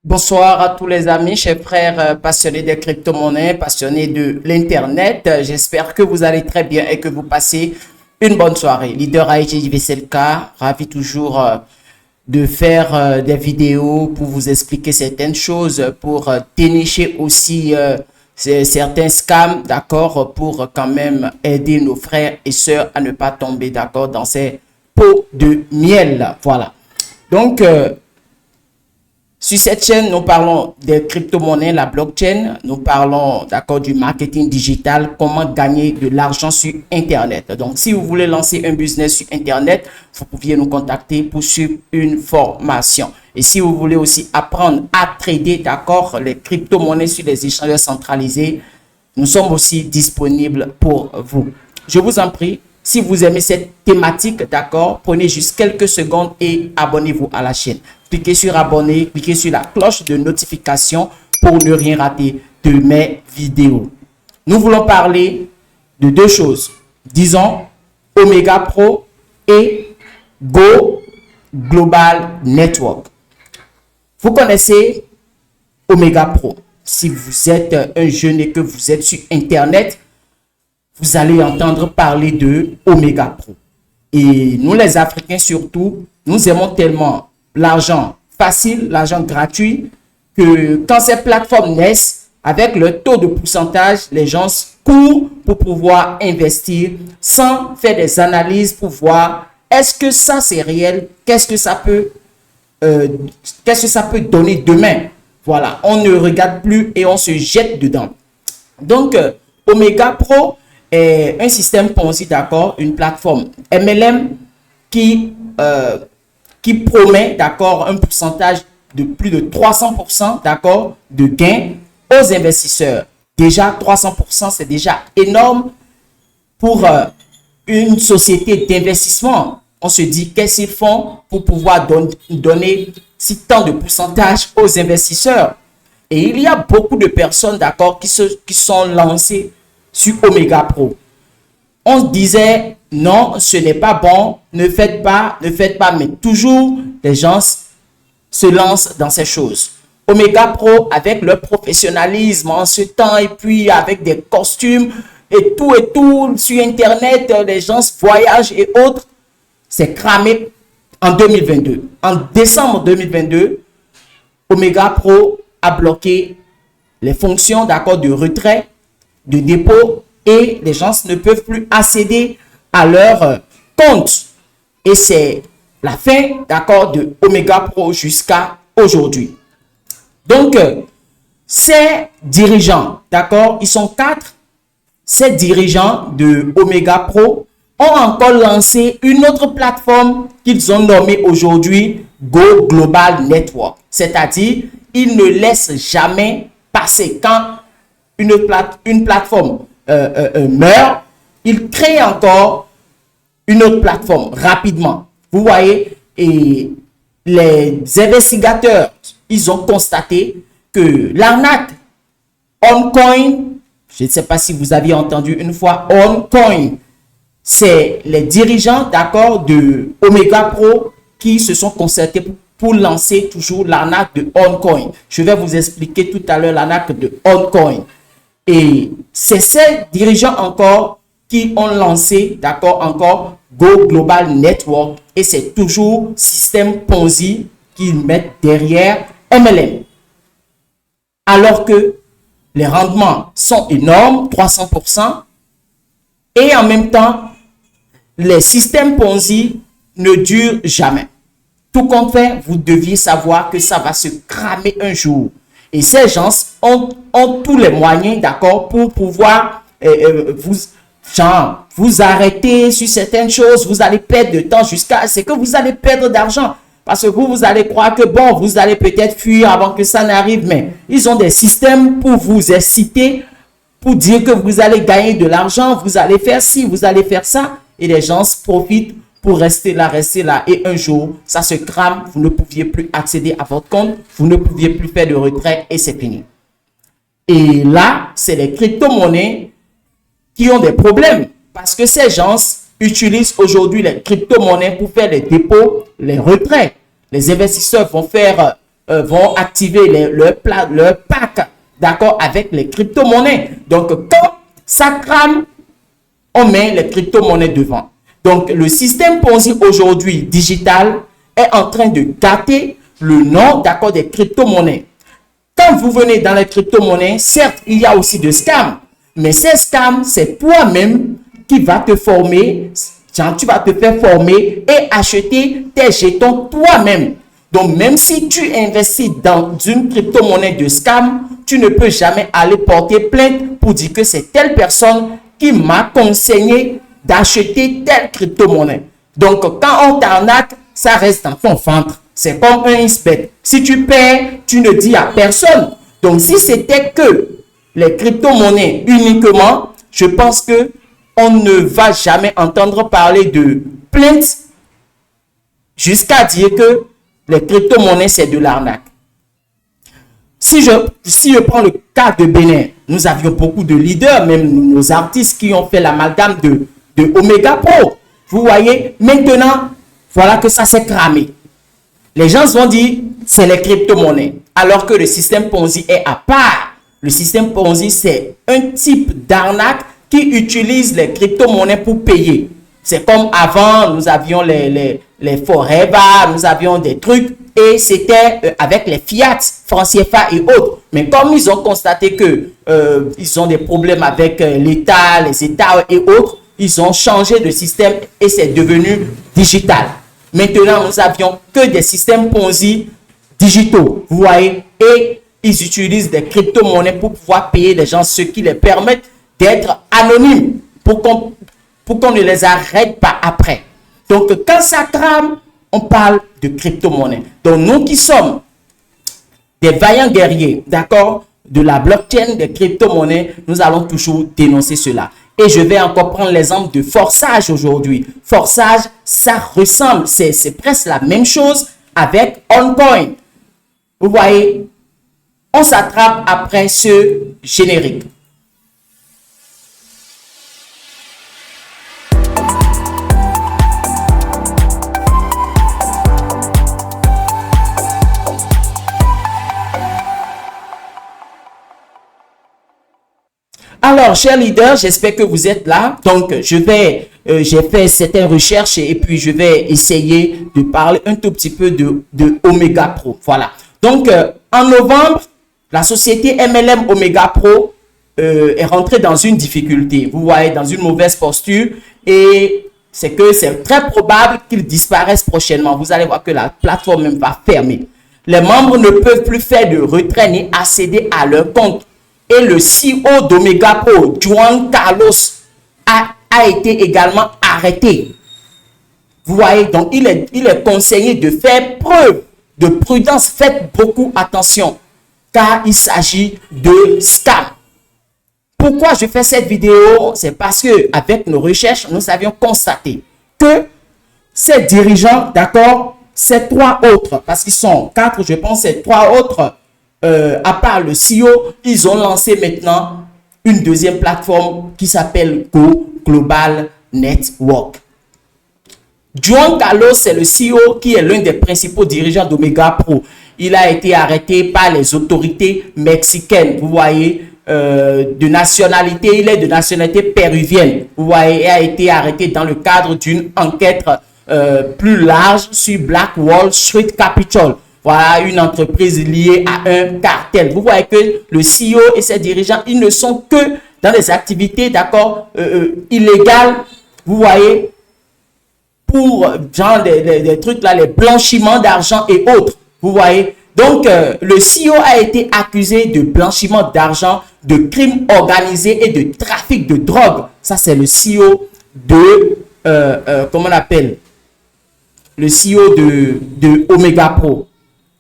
Bonsoir à tous les amis, chers frères passionnés des crypto-monnaies, passionnés de l'Internet. J'espère que vous allez très bien et que vous passez une bonne soirée. Leader AIG c'est le cas. Ravi toujours de faire des vidéos pour vous expliquer certaines choses, pour dénicher aussi certains scams, d'accord, pour quand même aider nos frères et sœurs à ne pas tomber, d'accord, dans ces pots de miel. Voilà. Donc, sur cette chaîne, nous parlons des crypto-monnaies, la blockchain. Nous parlons, d'accord, du marketing digital, comment gagner de l'argent sur Internet. Donc, si vous voulez lancer un business sur Internet, vous pouviez nous contacter pour suivre une formation. Et si vous voulez aussi apprendre à trader, d'accord, les crypto-monnaies sur les échangeurs centralisés, nous sommes aussi disponibles pour vous. Je vous en prie, si vous aimez cette thématique, d'accord, prenez juste quelques secondes et abonnez-vous à la chaîne. Cliquez sur abonner, cliquez sur la cloche de notification pour ne rien rater de mes vidéos. Nous voulons parler de deux choses. Disons Omega Pro et Go Global Network. Vous connaissez Omega Pro. Si vous êtes un jeune et que vous êtes sur Internet, vous allez entendre parler de Omega Pro. Et nous les Africains surtout, nous aimons tellement l'argent facile, l'argent gratuit, que quand ces plateformes naissent, avec le taux de pourcentage, les gens courent pour pouvoir investir sans faire des analyses pour voir est-ce que ça c'est réel, qu'est-ce que ça peut donner demain. Voilà, on ne regarde plus et on se jette dedans. Donc, Omega Pro est un système Ponzi, d'accord, une plateforme MLM qui promet, d'accord, un pourcentage de plus de 300%, d'accord, de gains aux investisseurs. Déjà, 300%, c'est déjà énorme pour une société d'investissement. On se dit, qu'est-ce qu'ils font pour pouvoir donner si tant de pourcentage aux investisseurs? Et il y a beaucoup de personnes, d'accord, qui sont lancées sur Omega Pro. On disait, non, ce n'est pas bon, ne faites pas, mais toujours les gens se lancent dans ces choses. Omega Pro, avec leur professionnalisme en ce temps, et puis avec des costumes et tout, sur Internet, les gens voyagent et autres, c'est cramé en 2022. En décembre 2022, Omega Pro a bloqué les fonctions, d'accord, de retrait, de dépôt, et les gens ne peuvent plus accéder à leur compte. Et c'est la fin, d'accord, de Omega Pro jusqu'à aujourd'hui. Donc, ces dirigeants, d'accord, ils sont 4. Ces dirigeants de Omega Pro ont encore lancé une autre plateforme qu'ils ont nommée aujourd'hui Go Global Network. C'est-à-dire, ils ne laissent jamais passer. Quand une plateforme meurt, ils créent encore une autre plateforme rapidement. Vous voyez, et les investigateurs, ils ont constaté que l'arnaque OnCoin, je ne sais pas si vous aviez entendu une fois OnCoin, c'est les dirigeants, d'accord, de Omega Pro qui se sont concertés pour lancer toujours l'arnaque de OnCoin. Je vais vous expliquer tout à l'heure l'arnaque de OnCoin. Et c'est ces dirigeants encore qui ont lancé, d'accord, encore Go Global Network. Et c'est toujours système Ponzi qu'ils mettent derrière MLM. Alors que les rendements sont énormes, 300%. Et en même temps, les systèmes Ponzi ne durent jamais. Tout compte fait, vous deviez savoir que ça va se cramer un jour. Et ces gens ont tous les moyens, d'accord, pour pouvoir vous arrêter sur certaines choses. Vous allez perdre de temps jusqu'à ce que vous allez perdre d'argent. Parce que vous allez croire que bon, vous allez peut-être fuir avant que ça n'arrive. Mais ils ont des systèmes pour vous inciter, pour dire que vous allez gagner de l'argent. Vous allez faire ci, vous allez faire ça. Et les gens profitent pour rester là. Et un jour, ça se crame. Vous ne pouviez plus accéder à votre compte. Vous ne pouviez plus faire de retrait et c'est fini. Et là, c'est les crypto-monnaies qui ont des problèmes. Parce que ces gens utilisent aujourd'hui les crypto-monnaies pour faire les dépôts, les retraits. Les investisseurs vont faire vont activer leur pack, d'accord, avec les crypto-monnaies. Donc, quand ça crame, on met les crypto-monnaies devant. Donc, le système Ponzi aujourd'hui digital est en train de gâter le nom, d'accord, des crypto-monnaies. Quand vous venez dans les crypto-monnaies, certes, il y a aussi des scams. Mais ces scams, c'est toi-même qui va te former. Tu vas te faire former et acheter tes jetons toi-même. Donc, même si tu investis dans une crypto-monnaie de scam, tu ne peux jamais aller porter plainte pour dire que c'est telle personne qui m'a conseillé d'acheter telle crypto-monnaie. Donc, quand on t'arnaque, ça reste dans ton ventre. C'est comme un XBET. Si tu perds, tu ne dis à personne. Donc, si c'était que les crypto-monnaies uniquement, je pense que on ne va jamais entendre parler de plainte jusqu'à dire que les crypto-monnaies, c'est de l'arnaque. Si je prends le cas de Bénin, nous avions beaucoup de leaders, même nos artistes qui ont fait l'amalgame de Omega Pro. Vous voyez, maintenant, voilà que ça s'est cramé. Les gens vont dire, c'est les crypto-monnaies. Alors que le système Ponzi est à part. Le système Ponzi, c'est un type d'arnaque qui utilise les crypto-monnaies pour payer. C'est comme avant, nous avions les Forever, nous avions des trucs et c'était avec les fiat, francs CFA et autres. Mais comme ils ont constaté que ils ont des problèmes avec l'État, les États et autres, ils ont changé de système et c'est devenu digital. Maintenant, nous avions que des systèmes Ponzi digitaux, vous voyez, et ils utilisent des crypto-monnaies pour pouvoir payer les gens, ce qui les permet d'être anonymes pour qu'on ne les arrête pas après. Donc, quand ça crame, on parle de crypto-monnaie. Donc, nous qui sommes des vaillants guerriers, d'accord, de la blockchain, des crypto-monnaies, nous allons toujours dénoncer cela. Et je vais encore prendre l'exemple de Forçage aujourd'hui. Forçage, ça ressemble, c'est presque la même chose avec OnCoin. Vous voyez, on s'attrape après ce générique. Alors, chers leaders, j'espère que vous êtes là. Donc, j'ai fait certaines recherches et puis je vais essayer de parler un tout petit peu de Omega Pro. Voilà. Donc, en novembre, la société MLM Omega Pro est rentrée dans une difficulté. Vous voyez, dans une mauvaise posture et c'est très probable qu'il disparaisse prochainement. Vous allez voir que la plateforme même va fermer. Les membres ne peuvent plus faire de retrait ni accéder à leur compte. Et le CEO d'Omega Pro, Juan Carlos, a été également arrêté. Vous voyez, donc il est conseillé de faire preuve de prudence. Faites beaucoup attention, car il s'agit de scam. Pourquoi je fais cette vidéo? C'est parce que avec nos recherches, nous avions constaté que ces dirigeants, d'accord, ces trois autres, parce qu'ils sont quatre, je pense, ces trois autres, à part le CEO, ils ont lancé maintenant une deuxième plateforme qui s'appelle Go Global Network. Juan Carlos, c'est le CEO qui est l'un des principaux dirigeants d'Omega Pro. Il a été arrêté par les autorités mexicaines. Vous voyez, de nationalité, il est de nationalité péruvienne. Vous voyez, il a été arrêté dans le cadre d'une enquête plus large sur Black Wall Street Capital. Voilà, une entreprise liée à un cartel. Vous voyez que le CEO et ses dirigeants, ils ne sont que dans des activités, d'accord, illégales. Vous voyez, pour genre des trucs là, les blanchiments d'argent et autres. Vous voyez. Donc, le CEO a été accusé de blanchiment d'argent, de crimes organisés et de trafic de drogue. Ça, c'est le CEO de, comment on appelle, le CEO de Omega Pro.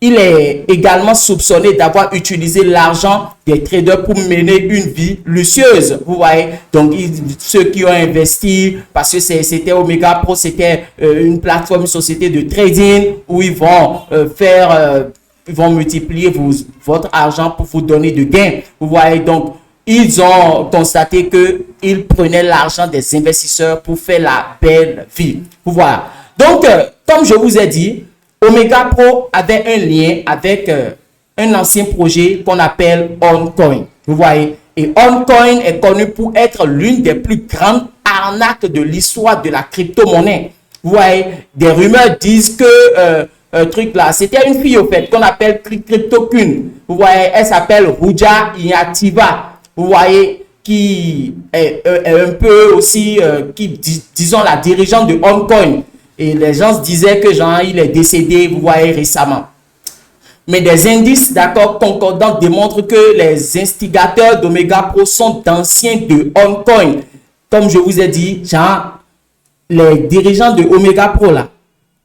Il est également soupçonné d'avoir utilisé l'argent des traders pour mener une vie luxueuse. Vous voyez, donc ceux qui ont investi, parce que c'était Omega Pro, c'était une plateforme, une société de trading où ils vont ils vont multiplier votre argent pour vous donner de gains. Vous voyez, donc ils ont constaté qu'ils prenaient l'argent des investisseurs pour faire la belle vie. Vous voyez. Donc, comme je vous ai dit, Omega Pro avait un lien avec un ancien projet qu'on appelle OnCoin. Vous voyez, et OnCoin est connu pour être l'une des plus grandes arnaques de l'histoire de la crypto-monnaie. Vous voyez, des rumeurs disent que truc là, c'était une fille au fait qu'on appelle CryptoQueen. Vous voyez, elle s'appelle Ruja Yativa. Vous voyez, qui est un peu aussi, disons, la dirigeante de OnCoin. Et les gens se disaient que genre, il est décédé, vous voyez, récemment. Mais des indices, d'accord, concordants démontrent que les instigateurs d'Omega Pro sont d'anciens de OnCoin. Comme je vous ai dit, genre, les dirigeants de Omega Pro, là,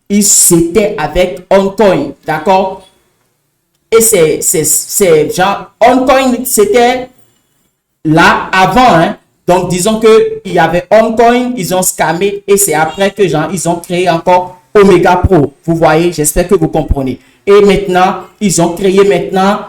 ils s'étaient avec OnCoin, d'accord? Et c'est genre, OnCoin, c'était là avant, hein. Donc, disons qu'il y avait OnCoin, ils ont scammé et c'est après que genre, ils ont créé encore Omega Pro. Vous voyez, j'espère que vous comprenez. Et maintenant, ils ont créé maintenant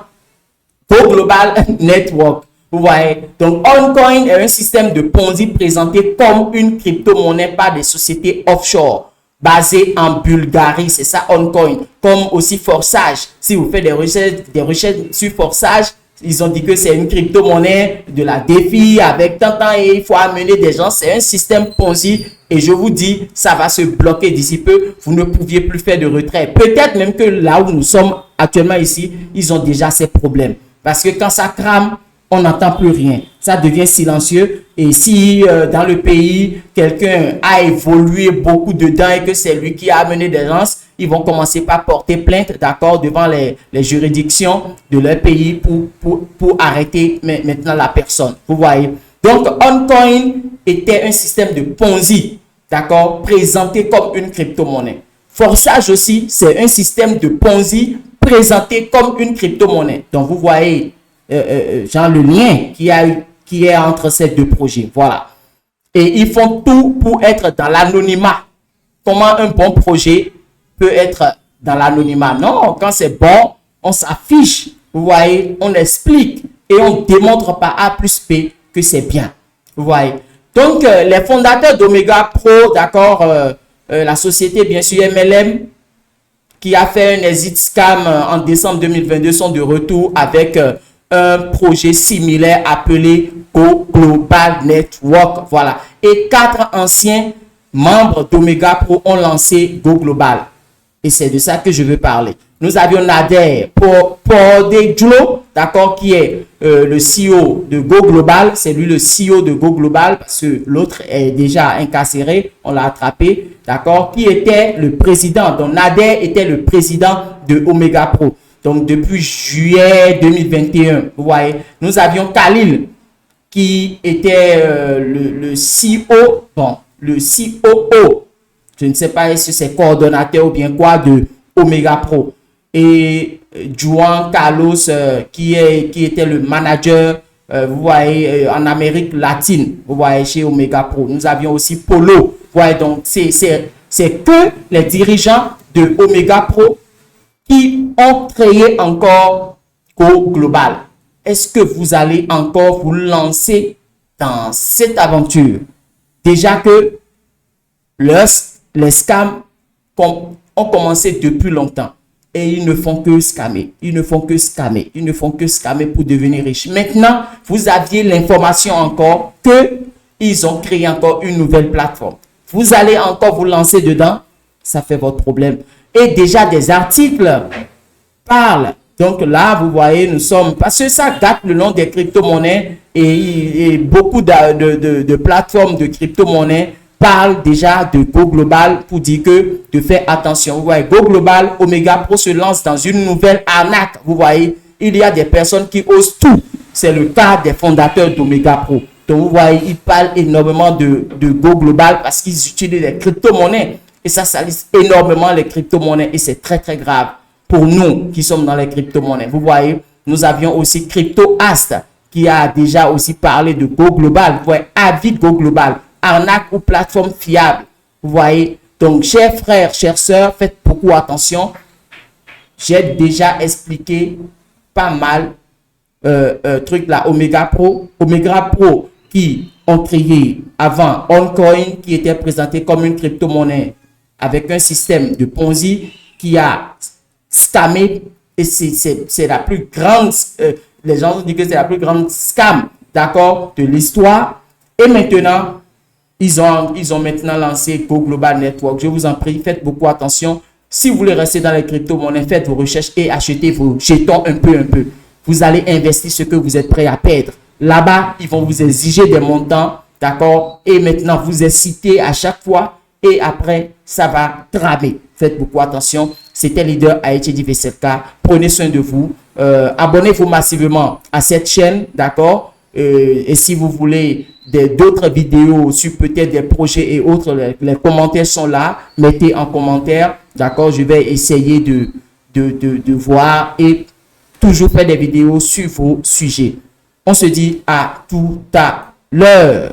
Go Global Network. Vous voyez, donc OnCoin est un système de Ponzi présenté comme une crypto-monnaie par des sociétés offshore basées en Bulgarie. C'est ça OnCoin. Comme aussi Forsage. Si vous faites des recherches sur Forsage, ils ont dit que c'est une crypto-monnaie de la défi avec tant et il faut amener des gens. C'est un système Ponzi et je vous dis, ça va se bloquer d'ici peu. Vous ne pouviez plus faire de retrait. Peut-être même que là où nous sommes actuellement ici, ils ont déjà ces problèmes. Parce que quand ça crame, on n'entend plus rien. Ça devient silencieux. Et si dans le pays, quelqu'un a évolué beaucoup dedans et que c'est lui qui a amené des gens, ils vont commencer par porter plainte, d'accord, devant les juridictions de leur pays pour arrêter maintenant la personne. Vous voyez. Donc, OnCoin était un système de Ponzi, d'accord, présenté comme une crypto-monnaie. Forsage aussi, c'est un système de Ponzi présenté comme une crypto-monnaie. Donc, vous voyez, genre le lien qui est entre ces deux projets. Voilà. Et ils font tout pour être dans l'anonymat. Comment un bon projet peut être dans l'anonymat? Non, quand c'est bon, on s'affiche. Vous voyez, on explique et on démontre par A plus B que c'est bien. Vous voyez. Donc, les fondateurs d'Omega Pro, d'accord, la société, bien sûr, MLM, qui a fait un exit scam en décembre 2022, sont de retour avec un projet similaire appelé Go Global Network. Voilà. Et 4 anciens membres d'Omega Pro ont lancé Go Global. Et c'est de ça que je veux parler. Nous avions Nader Podejlo, d'accord, qui est le CEO de Go Global. C'est lui le CEO de Go Global parce que l'autre est déjà incarcéré. On l'a attrapé, d'accord, qui était le président. Donc, Nader était le président de Omega Pro. Donc, depuis juillet 2021, vous voyez, nous avions Khalil qui était le CEO, bon, le COO. Je ne sais pas si c'est coordonnateur ou bien quoi de Omega Pro. Et Juan Carlos qui était le manager, vous voyez, en Amérique latine, vous voyez, chez Omega Pro. Nous avions aussi Polo. Vous voyez, donc c'est que les dirigeants de Omega Pro qui ont créé encore Go Global. Est-ce que vous allez encore vous lancer dans cette aventure? Déjà que les scams ont commencé depuis longtemps et ils ne font que scammer. Ils ne font que scammer. Ils ne font que scammer pour devenir riches. Maintenant, vous aviez l'information encore qu'ils ont créé encore une nouvelle plateforme. Vous allez encore vous lancer dedans? Ça fait votre problème. Et déjà des articles parlent. Donc là, vous voyez, nous sommes... Parce que ça gâte le nom des crypto-monnaies et beaucoup de plateformes de crypto-monnaies parlent déjà de Go Global pour dire que de faire attention. Vous voyez, Go Global, Omega Pro se lance dans une nouvelle arnaque. Vous voyez, il y a des personnes qui osent tout. C'est le cas des fondateurs d'Omega Pro. Donc vous voyez, ils parlent énormément de Go Global parce qu'ils utilisent les crypto-monnaies. Et ça salisse énormément les crypto-monnaies et c'est très très grave pour nous qui sommes dans les crypto-monnaies. Vous voyez, nous avions aussi CryptoAst qui a déjà aussi parlé de Go Global. Vous voyez, avis Go Global, arnaque ou plateforme fiable. Vous voyez, donc chers frères, chères sœurs, faites beaucoup attention. J'ai déjà expliqué pas mal trucs là, Omega Pro qui ont créé avant OnCoin qui était présenté comme une crypto-monnaie avec un système de Ponzi qui a scammé, et c'est la plus grande, les gens disent que c'est la plus grande scam, d'accord, de l'histoire. Et maintenant, ils ont maintenant lancé Go Global Network. Je vous en prie, faites beaucoup attention. Si vous voulez rester dans les crypto-monnaies, faites vos recherches et achetez vos jetons un peu. Vous allez investir ce que vous êtes prêt à perdre. Là-bas, ils vont vous exiger des montants, d'accord? Et maintenant, vous incitez à chaque fois et après, ça va tramer. Faites beaucoup attention. C'était Leader Haïti VCK. Prenez soin de vous. Abonnez-vous massivement à cette chaîne, d'accord? Et si vous voulez d'autres vidéos sur peut-être des projets et autres, les commentaires sont là. Mettez en commentaire, d'accord? Je vais essayer de voir et toujours faire des vidéos sur vos sujets. On se dit à tout à l'heure.